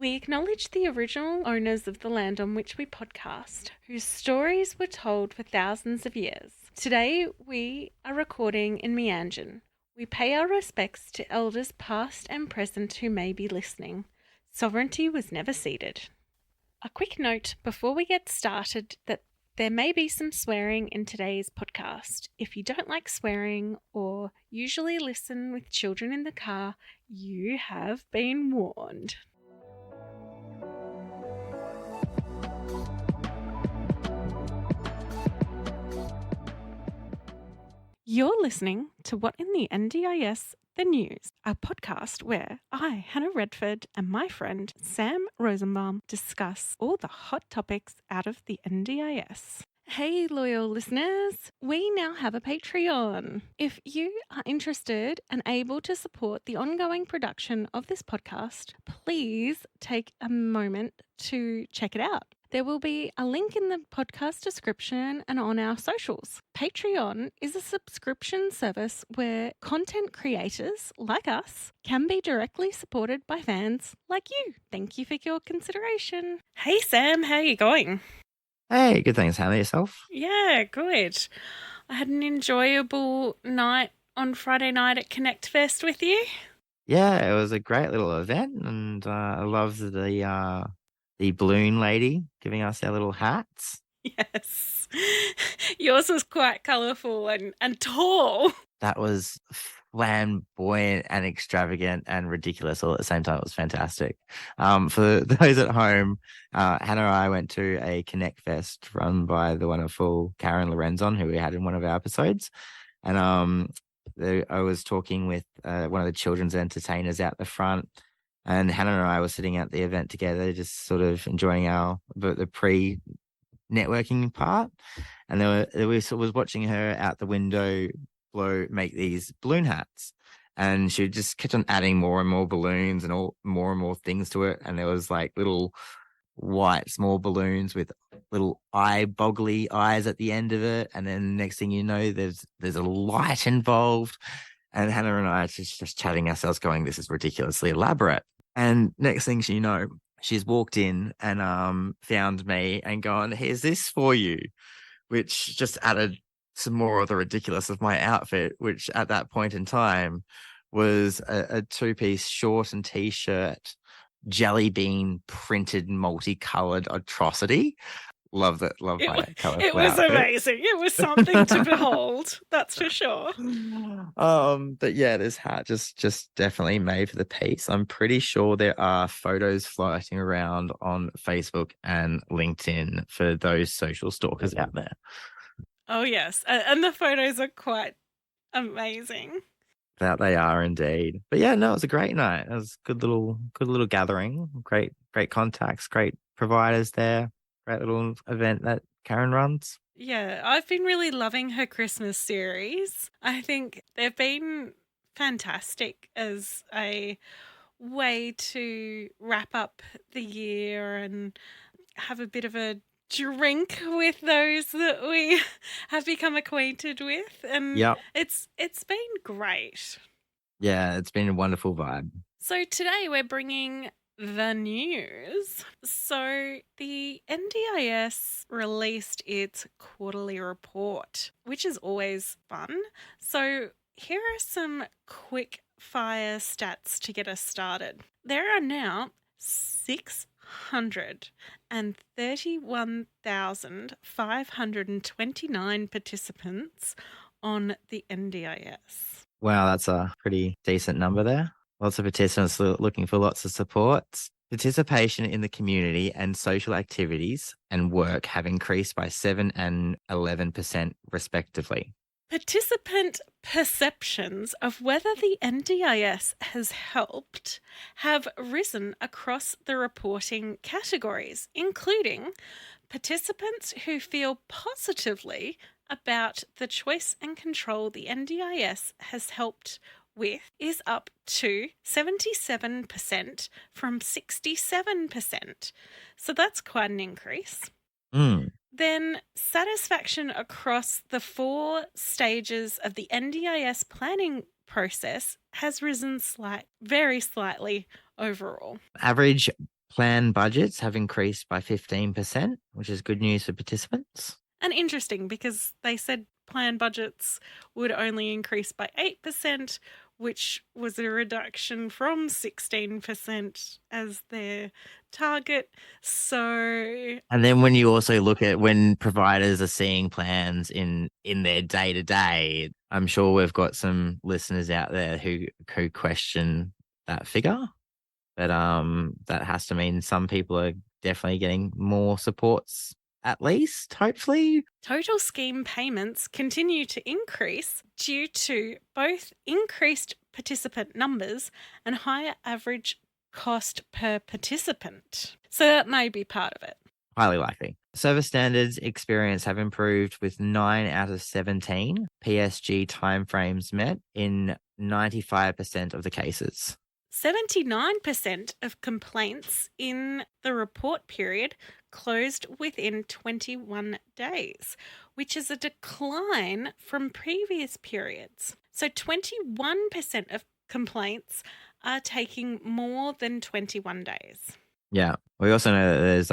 We acknowledge the original owners of the land on which we podcast, whose stories were told for thousands of years. Today, we are recording in Meanjin. We pay our respects to elders past and present who may be listening. Sovereignty was never ceded. A quick note before we get started that there may be some swearing in today's podcast. If you don't like swearing or usually listen with children in the car, you have been warned. You're listening to What in the NDIS, the News, a podcast where I, Hannah Redford, and my friend Sam Rosenbaum discuss all the hot topics out of the NDIS. Hey, loyal listeners, we now have a Patreon. If you are interested and able to support the ongoing production of this podcast, please take a moment to check it out. There will be a link in the podcast description and on our socials. Patreon is a subscription service where content creators like us can be directly supported by fans like you. Thank you for your consideration. Hey Sam, how are you going? Hey, good thanks, Hannah. Yourself? Yeah, good. I had an enjoyable night on Friday night at Connect Fest with you. Yeah, it was a great little event, and I loved the balloon lady giving us our little hats. Yes. Yours was quite colourful and tall. That was flamboyant and extravagant and ridiculous all at the same time. It was fantastic. For those at home, Hannah and I went to a Connect Fest run by the wonderful Karen Lorenzon, who we had in one of our episodes, and I was talking with one of the children's entertainers out the front, and Hannah and I were sitting at the event together, just sort of enjoying the pre-networking part. And we was watching her out the window make these balloon hats, and she just kept on adding more and more balloons and more and more things to it. And there was like little white small balloons with little eye boggly eyes at the end of it, and then next thing you know there's a light involved, and Hannah and I are just chatting ourselves going, this is ridiculously elaborate. And next thing you know, she's walked in and found me and gone, here's this for you, which just added some more of the ridiculous of my outfit, which at that point in time was a two-piece short and t-shirt jelly bean printed multicolored atrocity. Loved it. Loved my colourful It was outfit. amazing. It was something to behold. That's for sure. But yeah, this hat just definitely made for the piece. I'm pretty sure there are photos floating around on Facebook and LinkedIn for those social stalkers out there. Oh, yes. And the photos are quite amazing. That they are indeed. But yeah, no, it was a great night. It was a good little gathering. Great contacts, great providers there. Great little event that Karen runs. Yeah, I've been really loving her Christmas series. I think they've been fantastic as a way to wrap up the year and have a bit of a drink with those that we have become acquainted with, and Yep. it's been great. Yeah, it's been a wonderful vibe. So today we're bringing the news. So the NDIS released its quarterly report, which is always fun. So here are some quick fire stats to get us started. There are now 631,529 participants on the NDIS. Wow, that's a pretty decent number there. Lots of participants looking for lots of supports. Participation in the community and social activities and work have increased by 7% and 11% respectively. Participant perceptions of whether the NDIS has helped have risen across the reporting categories, including participants who feel positively about the choice and control the NDIS has helped with is up to 77% from 67%. So that's quite an increase. Then satisfaction across the 4 stages of the NDIS planning process has risen very slightly overall. Average Plan budgets have increased by 15%, which is good news for participants. And interesting because they said plan budgets would only increase by 8%, which was a reduction from 16% as their target. So, And then when you also look at when providers are seeing plans in their day to day, I'm sure we've got some listeners out there who question that figure. But that has to mean some people are definitely getting more supports, at least, hopefully. total scheme payments continue to increase due to both increased participant numbers and higher average cost per participant. So that may be part of it. Highly likely. Service standards experience have improved with 9 out of 17 PSG timeframes met in 95% of the cases. 79% of complaints in the report period closed within 21 days, which is a decline from previous periods. So 21% of complaints are taking more than 21 days. Yeah. We also know that there's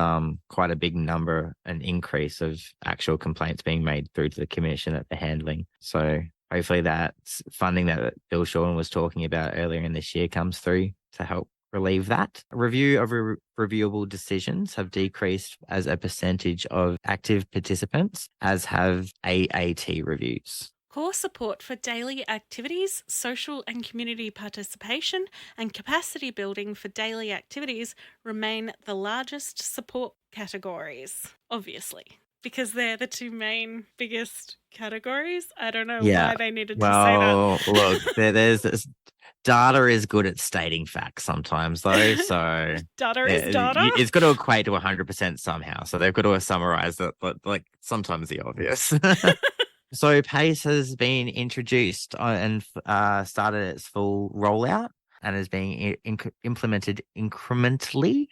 quite a big number, an increase of actual complaints being made through to the commission that they're handling. So hopefully that funding that Bill Shorten was talking about earlier in this year comes through to help relieve that. Review of reviewable decisions have decreased as a percentage of active participants, as have AAT reviews. Core support for daily activities, social and community participation, and capacity building for daily activities remain the largest support categories, obviously, because they're the two main biggest categories. I don't know why they needed to say that. Well, look, there's this. Data is good at stating facts sometimes, though. So Data is data. It's got to equate to 100% somehow. So they've got to summarize it, but like sometimes the obvious. So PACE has been introduced and started its full rollout and is being implemented incrementally.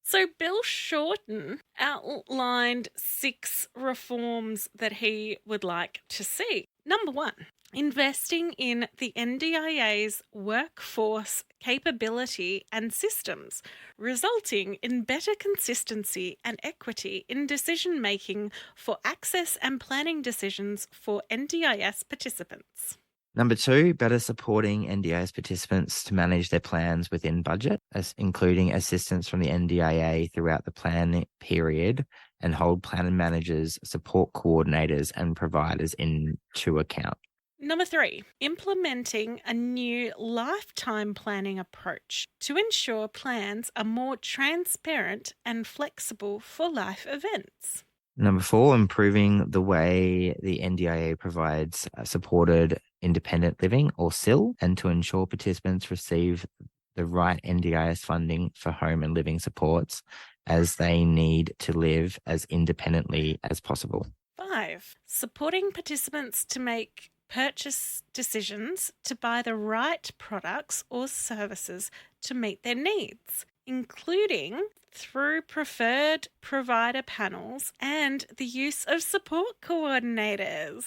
So Bill Shorten outlined 6 reforms that he would like to see. Number 1, investing in the NDIA's workforce capability and systems, resulting in better consistency and equity in decision making for access and planning decisions for NDIS participants. Number 2, better supporting NDIS participants to manage their plans within budget, including assistance from the NDIA throughout the plan period and hold plan managers, support coordinators, and providers into account. Number 3, implementing a new lifetime planning approach to ensure plans are more transparent and flexible for life events. Number 4, improving the way the NDIA provides supported independent living or SIL, and to ensure participants receive the right NDIS funding for home and living supports as they need to live as independently as possible. 5, supporting participants to make purchase decisions to buy the right products or services to meet their needs, including through preferred provider panels and the use of support coordinators.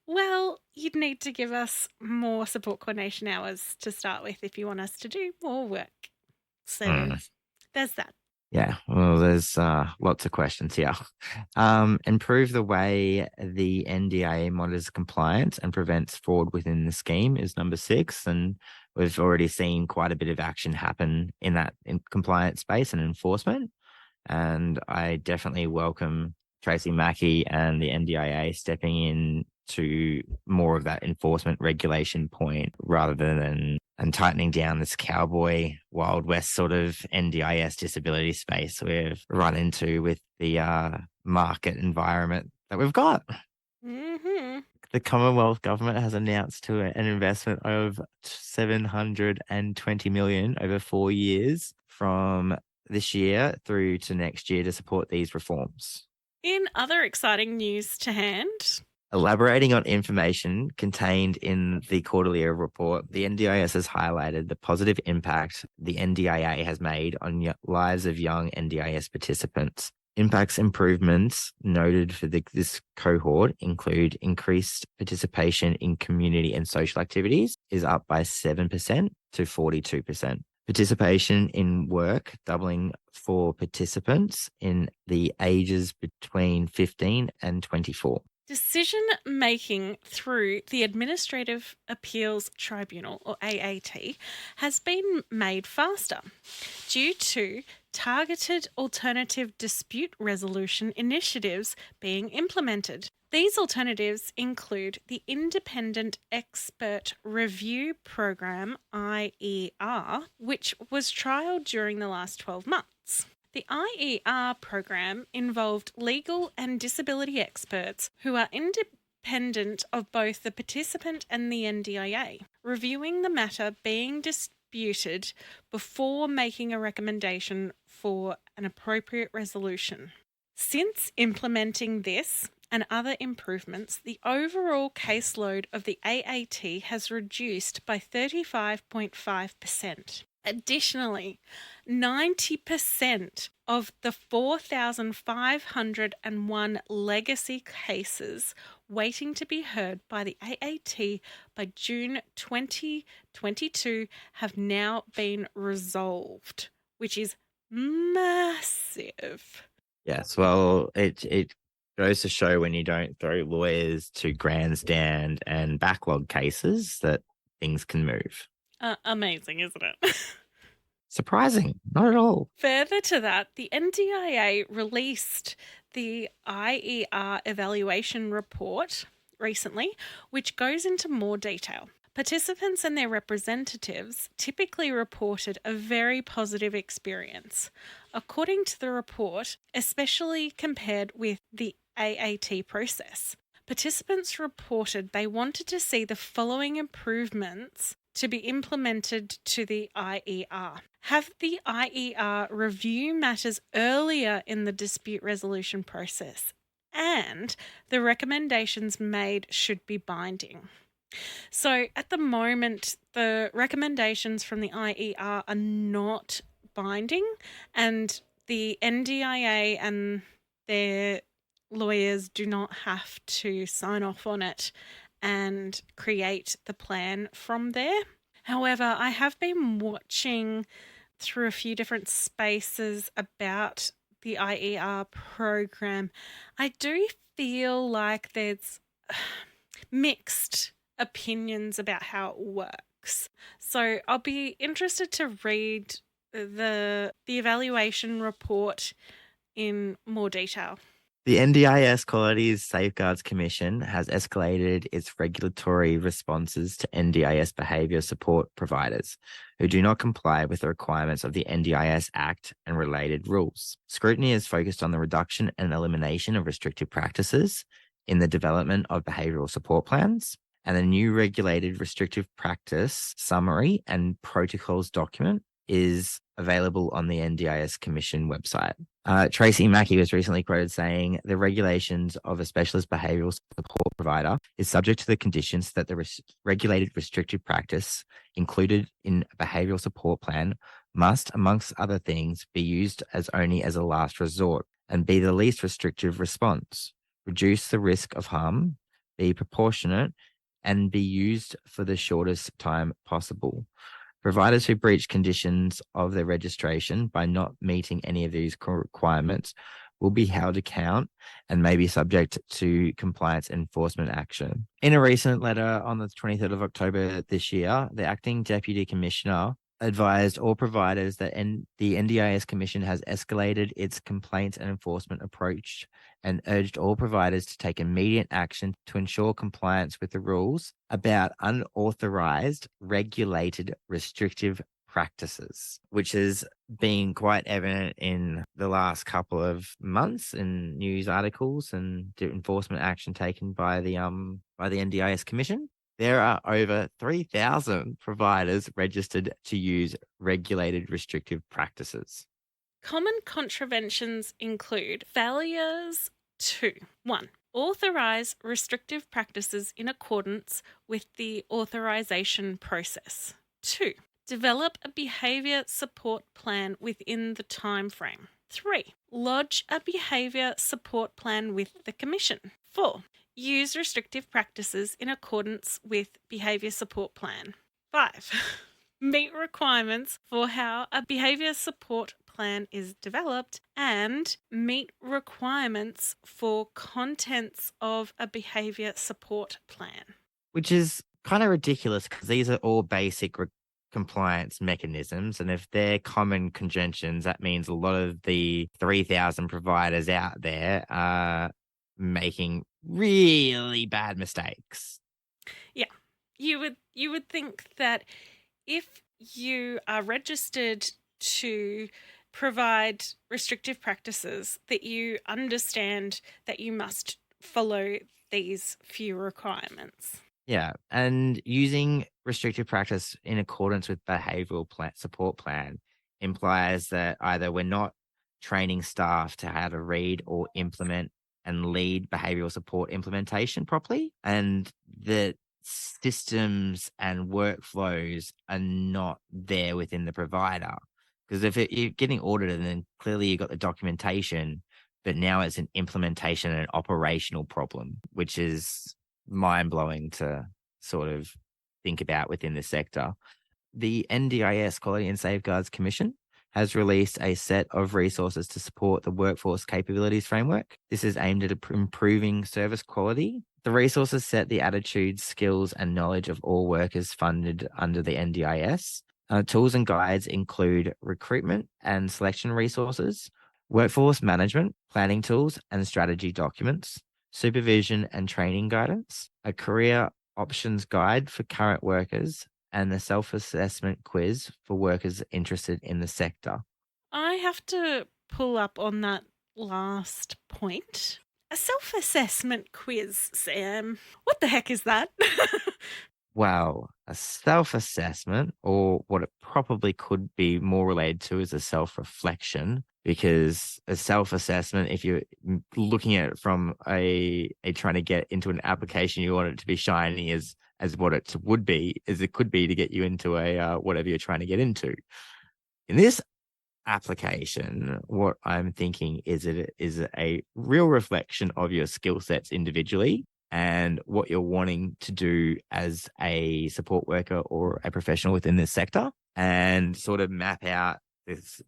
Well, you'd need to give us more support coordination hours to start with if you want us to do more work. So there's that. Yeah, well, there's lots of questions here. Improve the way the NDIA monitors compliance and prevents fraud within the scheme is number 6. And we've already seen quite a bit of action happen in compliance space and enforcement. And I definitely welcome Tracy Mackey and the NDIA stepping in to more of that enforcement regulation point rather than and tightening down this cowboy Wild West sort of NDIS disability space we've run into with the market environment that we've got. Mm-hmm. The Commonwealth government has announced an investment of $720 million over 4 years from this year through to next year to support these reforms. In other exciting news to hand, elaborating on information contained in the quarterly report, the NDIS has highlighted the positive impact the NDIA has made on lives of young NDIS participants. Impacts improvements noted for this cohort include increased participation in community and social activities is up by 7% to 42%. Participation in work doubling for participants in the ages between 15 and 24. Decision making through the Administrative Appeals Tribunal, or AAT, has been made faster due to targeted alternative dispute resolution initiatives being implemented. These alternatives include the Independent Expert Review Program, IER, which was trialled during the last 12 months. The IER program involved legal and disability experts who are independent of both the participant and the NDIA, reviewing the matter being disputed before making a recommendation for an appropriate resolution. Since implementing this and other improvements, the overall caseload of the AAT has reduced by 35.5%. Additionally, 90% of the 4,501 legacy cases waiting to be heard by the AAT by June 2022 have now been resolved, which is massive. Yes, well, it goes to show when you don't throw lawyers to grandstand and backlog cases that things can move. Amazing, isn't it? Surprising, not at all. Further to that, the NDIA released the IER evaluation report recently, which goes into more detail. Participants and their representatives typically reported a very positive experience. According to the report, especially compared with the AAT process, participants reported they wanted to see the following improvements to be implemented to the IER. Have the IER review matters earlier in the dispute resolution process, and the recommendations made should be binding. So at the moment, the recommendations from the IER are not binding, and the NDIA and their lawyers do not have to sign off on it and create the plan from there. However, I have been watching through a few different spaces about the IER program. I do feel like there's mixed opinions about how it works. So I'll be interested to read the evaluation report in more detail. The NDIS Quality Safeguards Commission has escalated its regulatory responses to NDIS behaviour support providers who do not comply with the requirements of the NDIS Act and related rules. Scrutiny is focused on the reduction and elimination of restrictive practices in the development of behavioural support plans, and the new regulated restrictive practice summary and protocols document is available on the NDIS Commission website. Tracy Mackey was recently quoted saying, the regulations of a specialist behavioural support provider is subject to the conditions that the regulated restrictive practice included in a behavioural support plan must, amongst other things, be used as only as a last resort and be the least restrictive response, reduce the risk of harm, be proportionate, and be used for the shortest time possible. Providers who breach conditions of their registration by not meeting any of these requirements will be held to account and may be subject to compliance enforcement action. In a recent letter on the 23rd of October this year, the Acting Deputy Commissioner advised all providers that the NDIS Commission has escalated its complaints and enforcement approach and urged all providers to take immediate action to ensure compliance with the rules about unauthorized, regulated, restrictive practices, which has been quite evident in the last couple of months in news articles and enforcement action taken by the NDIS Commission. There are over 3,000 providers registered to use regulated restrictive practices. Common contraventions include failures to 1. Authorize restrictive practices in accordance with the authorization process. 2. Develop a behaviour support plan within the time frame. 3. Lodge a behaviour support plan with the Commission. 4. Use restrictive practices in accordance with behaviour support plan. 5. meet requirements for how a behavior support plan is developed, and meet requirements for contents of a behavior support plan. Which is kind of ridiculous because these are all basic compliance mechanisms. And if they're common conjunctions, that means a lot of the 3,000 providers out there are making really bad mistakes. Yeah. You would think that if you are registered to provide restrictive practices, that you understand that you must follow these few requirements. Yeah, and using restrictive practice in accordance with behavioral support plan implies that either we're not training staff to how to read or implement and lead behavioral support implementation properly, and that systems and workflows are not there within the provider. Because if you're getting audited, then clearly you've got the documentation, but now it's an implementation and operational problem, which is mind blowing to sort of think about within the sector. The NDIS Quality and Safeguards Commission has released a set of resources to support the workforce capabilities framework. This is aimed at improving service quality. The resources set the attitudes, skills, and knowledge of all workers funded under the NDIS. Tools and guides include recruitment and selection resources, workforce management, planning tools and strategy documents, supervision and training guidance, a career options guide for current workers, and the self-assessment quiz for workers interested in the sector. I have to pull up on that last point. A self-assessment quiz, Sam. What the heck is that? Well, a self-assessment, or what it probably could be more related to, is a self-reflection, because a self-assessment, if you're looking at it from a trying to get into an application, you want it to be shiny as what it would be, as it could be to get you into a whatever you're trying to get into. In this application, what I'm thinking is it is a real reflection of your skill sets individually and what you're wanting to do as a support worker or a professional within this sector, and sort of map out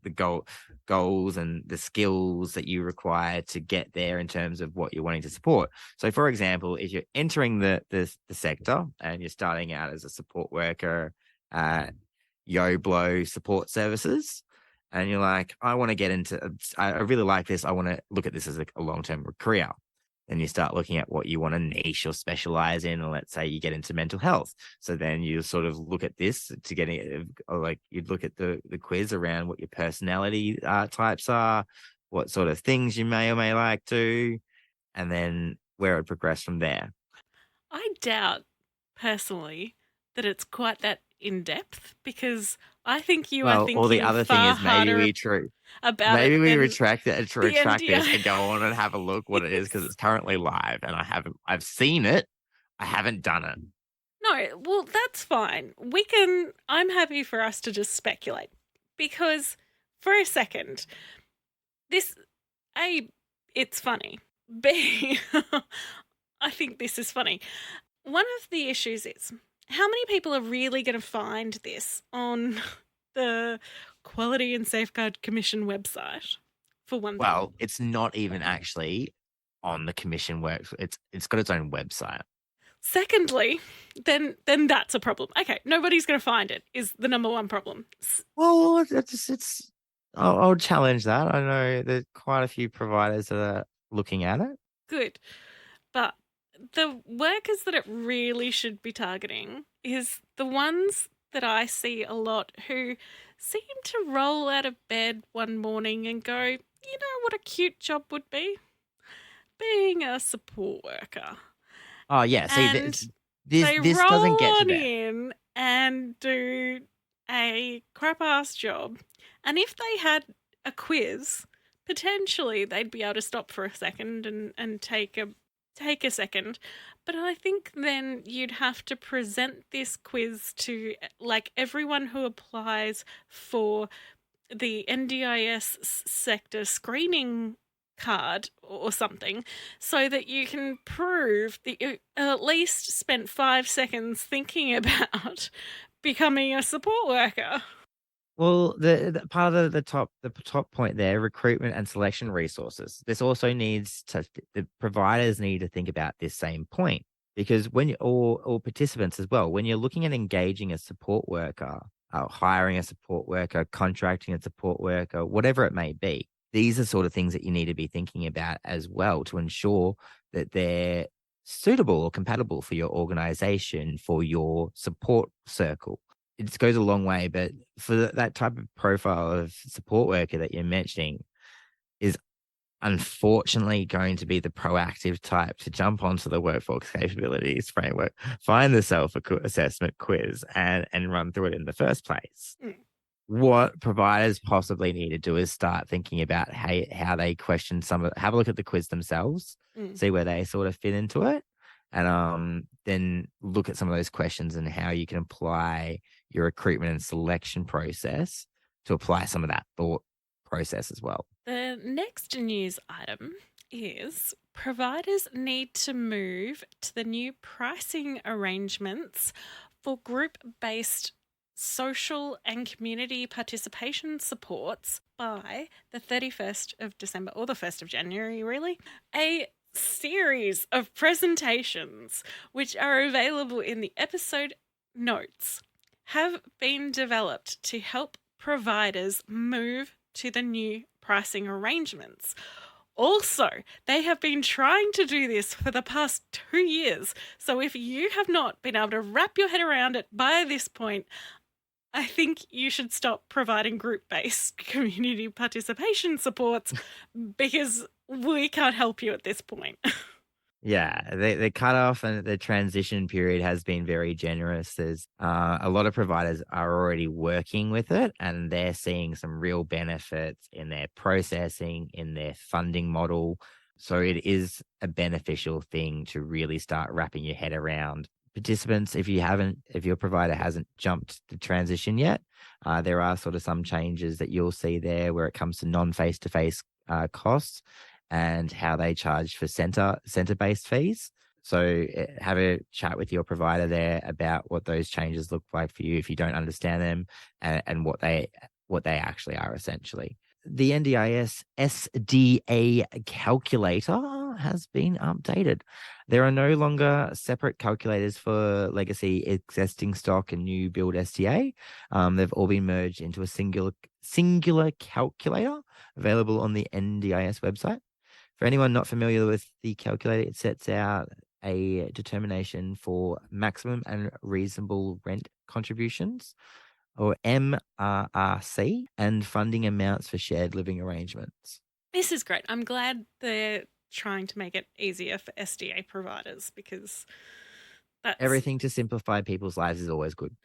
the goals and the skills that you require to get there in terms of what you're wanting to support. So, for example, if you're entering the sector and you're starting out as a support worker at YoBlo Support Services, and you're like, I want to get into, I really like this. I want to look at this as a long-term career. And you start looking at what you want to niche or specialize in. And let's say you get into mental health. So then you sort of look at this to getting, or like you'd look at the quiz around what your personality types are, what sort of things you may or may like to, and then where it would progress from there. I doubt, personally, that it's quite that in depth, because I think you are Well, or the thinking other thing far is harder about it maybe we than retract it, the retract this, and NDI. go on and have a look what it is, because it's currently live, and I've seen it, I haven't done it. No, well, that's fine. I'm happy for us to just speculate. Because, for a second, this, A, it's funny. B, I think this is funny. One of the issues is, how many people are really going to find this on the Quality and Safeguard Commission website, for one thing? Well, it's not even actually on the commission work. It's got its own website. Secondly, then that's a problem. Okay, nobody's going to find it is the number one problem. Well, I'll challenge that. I know there's quite a few providers that are looking at it. Good. But the workers that it really should be targeting is the ones that I see a lot who seem to roll out of bed one morning and go, you know what a cute job would be? Being a support worker. Oh yeah, see And they this doesn't roll get to on that. in and do a crap ass job. And if they had a quiz, potentially they'd be able to stop for a second and take a second. But I think then you'd have to present this quiz to like everyone who applies for the NDIS sector screening card or something, so that you can prove that you at least spent 5 seconds thinking about becoming a support worker. Well, the part of the top point there, recruitment and selection resources. This also needs to the providers need to think about this same point because when you or participants as well, when you're looking at engaging a support worker, hiring a support worker, contracting a support worker, whatever it may be, these are sort of things that you need to be thinking about as well to ensure that they're suitable or compatible for your organization, for your support circle. It just goes a long way, but for that type of profile of support worker that you're mentioning is unfortunately going to be the proactive type to jump onto the workforce capabilities framework, find the self-assessment quiz and run through it in the first place. Mm, What providers possibly need to do is start thinking about how they question have a look at the quiz themselves, mm. see where they sort of fit into it, and then look at some of those questions and how you can apply your recruitment and selection process to apply some of that thought process as well. The next news item is providers need to move to the new pricing arrangements for group based social and community participation supports by the 31st of December or the 1st of January, really. A series of presentations, which are available in the episode notes, have been developed to help providers move to the new pricing arrangements. Also, they have been trying to do this for the past 2 years. So if you have not been able to wrap your head around it by this point, I think you should stop providing group-based community participation supports because we can't help you at this point. Yeah, the cutoff and the transition period has been very generous. There's a lot of providers are already working with it, and they're seeing some real benefits in their processing, in their funding model. So it is a beneficial thing to really start wrapping your head around. Participants, if your provider hasn't jumped the transition yet, there are sort of some changes that you'll see there where it comes to non-face-to-face costs and how they charge for center-based fees. So have a chat with your provider there about what those changes look like for you if you don't understand them and what they actually are essentially. The NDIS SDA calculator has been updated. There are no longer separate calculators for legacy existing stock and new build SDA. They've all been merged into a singular calculator available on the NDIS website. For anyone not familiar with the calculator, it sets out a determination for maximum and reasonable rent contributions, or MRRC, and funding amounts for shared living arrangements. This is great. I'm glad they're trying to make it easier for SDA providers because that's Everything to simplify people's lives is always good.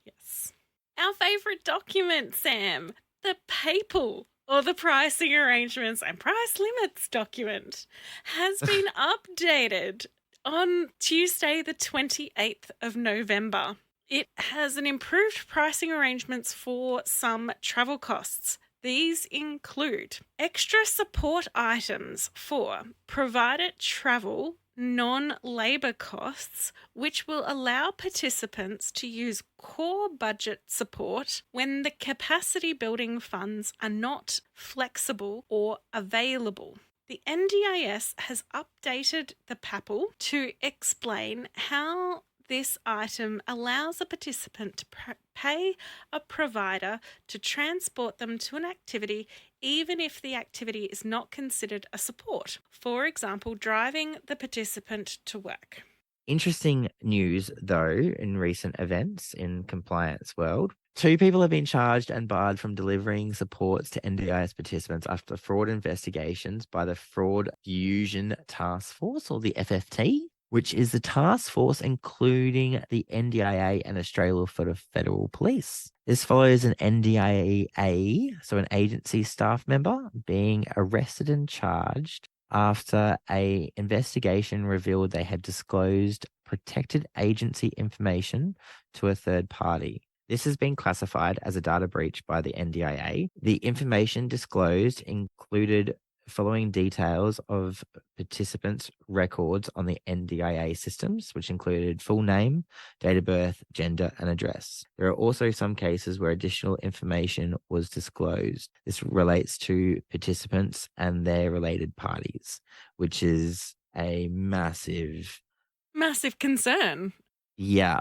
yes. Our favourite document, Sam, the PAPL, or the Pricing Arrangements and Price Limits document, has been updated on Tuesday, the 28th of November. It has an improved pricing arrangements for some travel costs. These include extra support items for provider travel, non-labour costs, which will allow participants to use core budget support when the capacity building funds are not flexible or available. The NDIS has updated the PAPL to explain how this item allows a participant to pay a provider to transport them to an activity even if the activity is not considered a support. For example, driving the participant to work. Interesting news, though, in recent events in compliance world. 2 people have been charged and barred from delivering supports to NDIS participants after fraud investigations by the Fraud Fusion Task Force, or the FFT, which is the task force including the NDIA and Australia Federal Police. This follows an NDIA, so an agency staff member, being arrested and charged after an investigation revealed they had disclosed protected agency information to a third party. This has been classified as a data breach by the NDIA. The information disclosed included following details of participants' records on the NDIA systems, which included full name, date of birth, gender, and address. There are also some cases where additional information was disclosed. This relates to participants and their related parties, which is a massive, concern yeah,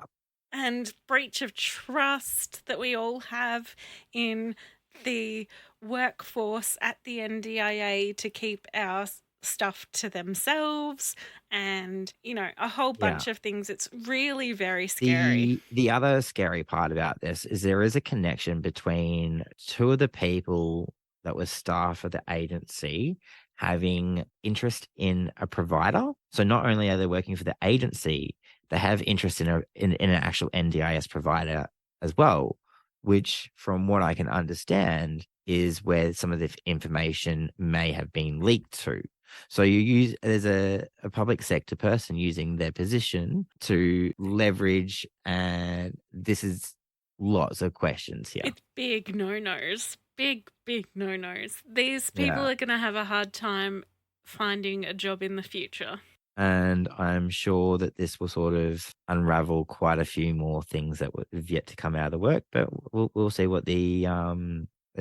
and breach of trust that we all have in the workforce at the NDIA to keep our stuff to themselves and, a whole yeah. bunch of things. It's really very scary. The other scary part about this is there is a connection between two of the people that were staff of the agency having interest in a provider. So not only are they working for the agency, they have interest in an actual NDIS provider as well, which from what I can understand is where some of the information may have been leaked to. So there's a public sector person using their position to leverage, and this is lots of questions here. It's big no-nos. Big, big no-nos. These people Yeah. are going to have a hard time finding a job in the future. And I'm sure that this will sort of unravel quite a few more things that have yet to come out of the work, but we'll see what the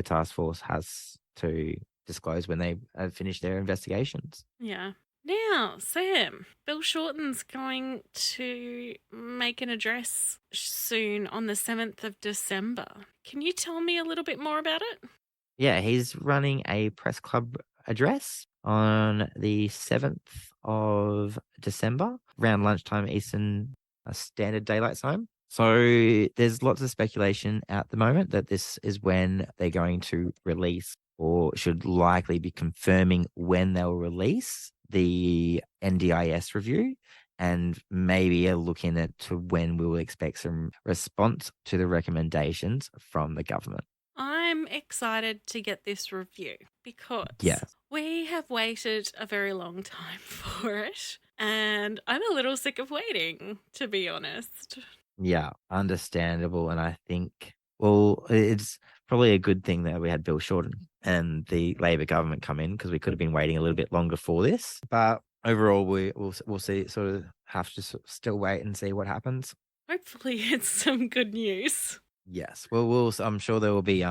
task force has to disclose when they have finished their investigations. Yeah. Now, Sam, Bill Shorten's going to make an address soon on the 7th of December. Can you tell me a little bit more about it? Yeah, he's running a press club address on the 7th of December around lunchtime Eastern Standard Daylight Time. So there's lots of speculation at the moment that this is when they're going to release, or should likely be confirming when they'll release the NDIS review, and maybe a look in at to when we will expect some response to the recommendations from the government. I'm excited to get this review because Yes. we have waited a very long time for it, and I'm a little sick of waiting, to be honest. Yeah, understandable. And I think, well, it's probably a good thing that we had Bill Shorten and the Labor government come in, because we could have been waiting a little bit longer for this. But overall, we'll see. Sort of have to still wait and see what happens. Hopefully, it's some good news. Yes. Well, I'm sure there will be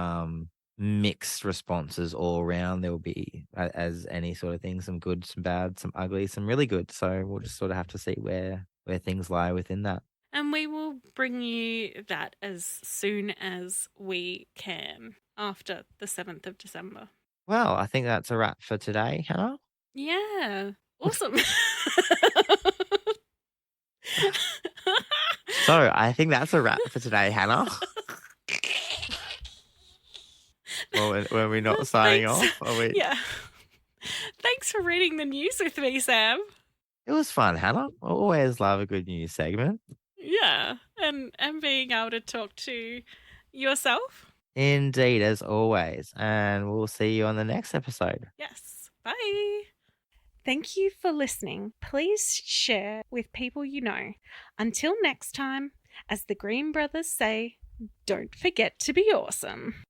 mixed responses all around. There will be, as any sort of thing, some good, some bad, some ugly, some really good. So we'll just sort of have to see where things lie within that. And we will bring you that as soon as we can after the 7th of December. Well, I think that's a wrap for today, Hannah. Yeah. Awesome. So I think that's a wrap for today, Hannah. Well, were we not signing off? Are we? Yeah. Thanks for reading the news with me, Sam. It was fun, Hannah. I always love a good news segment. Yeah. And being able to talk to yourself. Indeed, as always. And we'll see you on the next episode. Yes. Bye. Thank you for listening. Please share with people you know. Until next time, as the Green Brothers say, don't forget to be awesome.